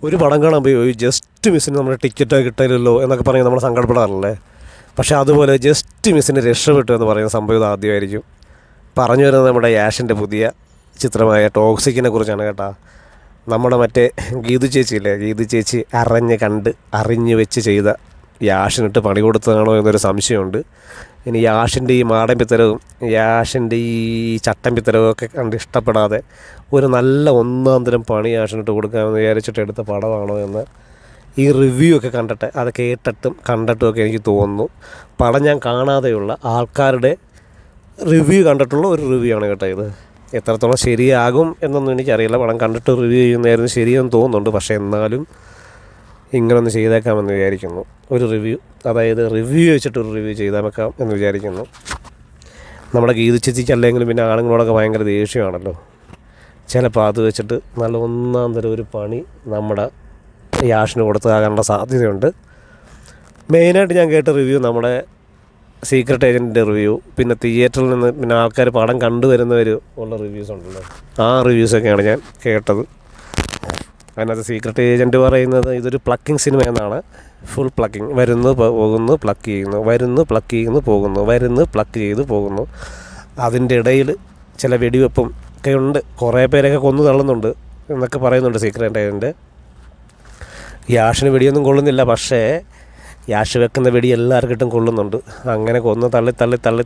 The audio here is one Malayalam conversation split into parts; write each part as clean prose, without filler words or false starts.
ഒരു പടം കാണാൻ പോയി ഒരു ജസ്റ്റ് മിസ്സിന് നമ്മുടെ ടിക്കറ്റ് കിട്ടില്ലല്ലോ എന്നൊക്കെ പറഞ്ഞ് നമ്മൾ സങ്കടപ്പെടാറില്ലേ? പക്ഷേ അതുപോലെ ജസ്റ്റ് മിസ്സിന് രക്ഷപ്പെട്ടു എന്ന് പറയുന്ന സംഭവം ഇത് ആദ്യമായിരിക്കും. പറഞ്ഞു വരുന്നത് നമ്മുടെ യാഷിൻ്റെ പുതിയ ചിത്രമായ ടോക്സിക്കിനെ കുറിച്ചാണ് കേട്ടോ. നമ്മുടെ മറ്റേ ഗീതു ചേച്ചിയില്ലേ, ഗീതു ചേച്ചി അറിഞ്ഞ് വെച്ച് ചെയ്ത യാഷിനിട്ട് പണി കൊടുത്തതാണോ എന്നൊരു സംശയമുണ്ട്. ഇനി യാഷിൻ്റെ ഈ മാടമ്പിത്തരവും യാഷിൻ്റെ ഈ ചട്ടമ്പിത്തരവും ഒക്കെ കണ്ട് ഇഷ്ടപ്പെടാതെ ഒരു നല്ല ഒന്നാം തരം പണി യാഷിനിട്ട് കൊടുക്കാമെന്ന് വിചാരിച്ചിട്ട് എടുത്ത പടമാണോ എന്ന് ഈ റിവ്യൂ ഒക്കെ കണ്ടിട്ട് അത് കണ്ടിട്ടും ഒക്കെ എനിക്ക് തോന്നുന്നു. പടം ഞാൻ കാണാതെയുള്ള ആൾക്കാരുടെ റിവ്യൂ കണ്ടിട്ടുള്ള ഒരു റിവ്യൂ ആണ് കേട്ടോ ഇത്. എത്രത്തോളം ശരിയാകും എന്നൊന്നും എനിക്കറിയില്ല. പടം കണ്ടിട്ട് റിവ്യൂ ചെയ്യുന്നതായിരുന്നു ശരിയെന്ന് തോന്നുന്നുണ്ട്. പക്ഷേ എന്നാലും ഇങ്ങനൊന്ന് ചെയ്തേക്കാമെന്ന് വിചാരിക്കുന്നു. ഒരു റിവ്യൂ, അതായത് റിവ്യൂ വെച്ചിട്ടൊരു റിവ്യൂ ചെയ്തേക്കാം എന്ന് വിചാരിക്കുന്നു. നമ്മുടെ ഗീതു ചേച്ചിക്ക് അല്ലെങ്കിലും പിന്നെ ആണുങ്ങളോടൊക്കെ ഭയങ്കര ദേഷ്യമാണല്ലോ. ചിലപ്പോൾ അത് വെച്ചിട്ട് നല്ല ഒന്നാം തരം ഒരു പണി നമ്മുടെ യാഷിന് കൊടുത്താകാനുള്ള സാധ്യതയുണ്ട്. മെയിനായിട്ട് ഞാൻ കേട്ട റിവ്യൂ നമ്മുടെ സീക്രട്ട് ഏജൻറ്റിൻ്റെ റിവ്യൂ, പിന്നെ തിയേറ്ററിൽ നിന്ന് പിന്നെ ആൾക്കാർ പടം കണ്ടുവരുന്നവർ ഉള്ള റിവ്യൂസ് ഉണ്ടല്ലോ, ആ റിവ്യൂസൊക്കെയാണ് ഞാൻ കേട്ടത്. അതിനകത്ത് സീക്രട്ട് ഏജൻറ്റ് പറയുന്നത് ഇതൊരു പ്ലക്കിംഗ് സിനിമ എന്നാണ്. ഫുൾ പ്ലക്കിംഗ്, വരുന്നു പോകുന്നു പ്ലക്ക് ചെയ്യുന്നു, വരുന്നു പ്ലക്ക് ചെയ്യുന്നു പോകുന്നു, വരുന്നു പ്ലക്ക് ചെയ്ത് പോകുന്നു. അതിൻ്റെ ഇടയിൽ ചില വെടിവെപ്പും ഒക്കെ ഉണ്ട്, കുറേ പേരൊക്കെ കൊന്നു തള്ളുന്നുണ്ട് എന്നൊക്കെ പറയുന്നുണ്ട് സീക്രട്ട് ഏജൻറ്റ്. യാഷിന് വെടിയൊന്നും കൊള്ളുന്നില്ല, പക്ഷേ യാഷ് വെക്കുന്ന വെടി എല്ലാവർക്കിട്ടും കൊള്ളുന്നുണ്ട്. അങ്ങനെ കൊന്ന്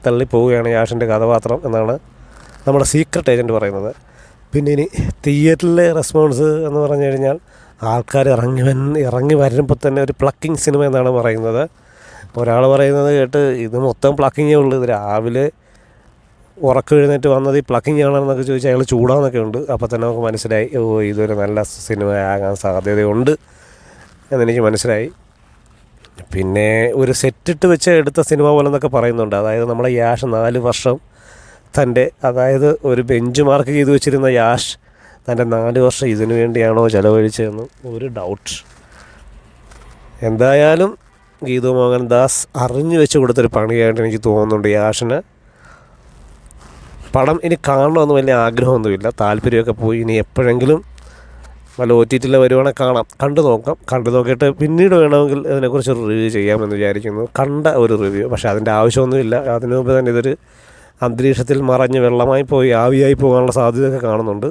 തള്ളി പോവുകയാണ് യാഷിൻ്റെ കഥാപാത്രം എന്നാണ് നമ്മുടെ സീക്രട്ട് ഏജൻറ്റ് പറയുന്നത്. പിന്നെ ഇനി തിയേറ്ററിലെ റെസ്പോൺസ് എന്ന് പറഞ്ഞു കഴിഞ്ഞാൽ ആൾക്കാർ ഇറങ്ങി വരുമ്പോൾ തന്നെ ഒരു പ്ലക്കിംഗ് സിനിമ എന്നാണ് പറയുന്നത്. ഒരാൾ പറയുന്നത് കേട്ട് ഇത് മൊത്തം പ്ലക്കിങ്ങേ ഉള്ളൂ, ഇത് രാവിലെ ഉറക്കം എഴുന്നേറ്റ് വന്നത് ഈ പ്ലക്കിംഗ് ആണെന്നൊക്കെ ചോദിച്ചാൽ അയാൾ ചൂടാന്നൊക്കെ ഉണ്ട്. അപ്പോൾ തന്നെ നമുക്ക് മനസ്സിലായി, ഇതൊരു നല്ല സിനിമ ആകാൻ സാധ്യതയുണ്ട് എന്നെനിക്ക് മനസ്സിലായി. പിന്നെ ഒരു സെറ്റിട്ട് വെച്ച് എടുത്ത സിനിമ പോലെ എന്നൊക്കെ പറയുന്നുണ്ട്. അതായത് നമ്മുടെ യാഷ് 4 വർഷം അതായത് ഒരു ബെഞ്ച് മാർക്ക് ചെയ്ത് വെച്ചിരുന്ന യാഷ് തൻ്റെ 4 വർഷം ഇതിനു വേണ്ടിയാണോ ചിലവഴിച്ചതെന്ന് ഒരു ഡൗട്ട്. എന്തായാലും ഗീതു മോഹൻദാസ് അറിഞ്ഞു വെച്ച് കൊടുത്തൊരു പണിയായിട്ട് എനിക്ക് തോന്നുന്നുണ്ട് യാഷിന്. പടം ഇനി കാണണമെന്ന് വലിയ ആഗ്രഹമൊന്നുമില്ല, താല്പര്യമൊക്കെ പോയി. ഇനി എപ്പോഴെങ്കിലും വല്ല OTT വരുവാണെങ്കിൽ കണ്ടു നോക്കിയിട്ട് പിന്നീട് വേണമെങ്കിൽ അതിനെക്കുറിച്ചൊരു റിവ്യൂ ചെയ്യാമെന്ന് വിചാരിക്കുന്നു. കണ്ട ഒരു റിവ്യൂ, പക്ഷേ അതിൻ്റെ ആവശ്യമൊന്നുമില്ല. അതിനു മുമ്പ് തന്നെ ഇതൊരു അന്തരീക്ഷത്തിൽ മറഞ്ഞ് വെള്ളമായി പോയി ആവിയായി പോകാനുള്ള സാധ്യതയൊക്കെ കാണുന്നുണ്ട്.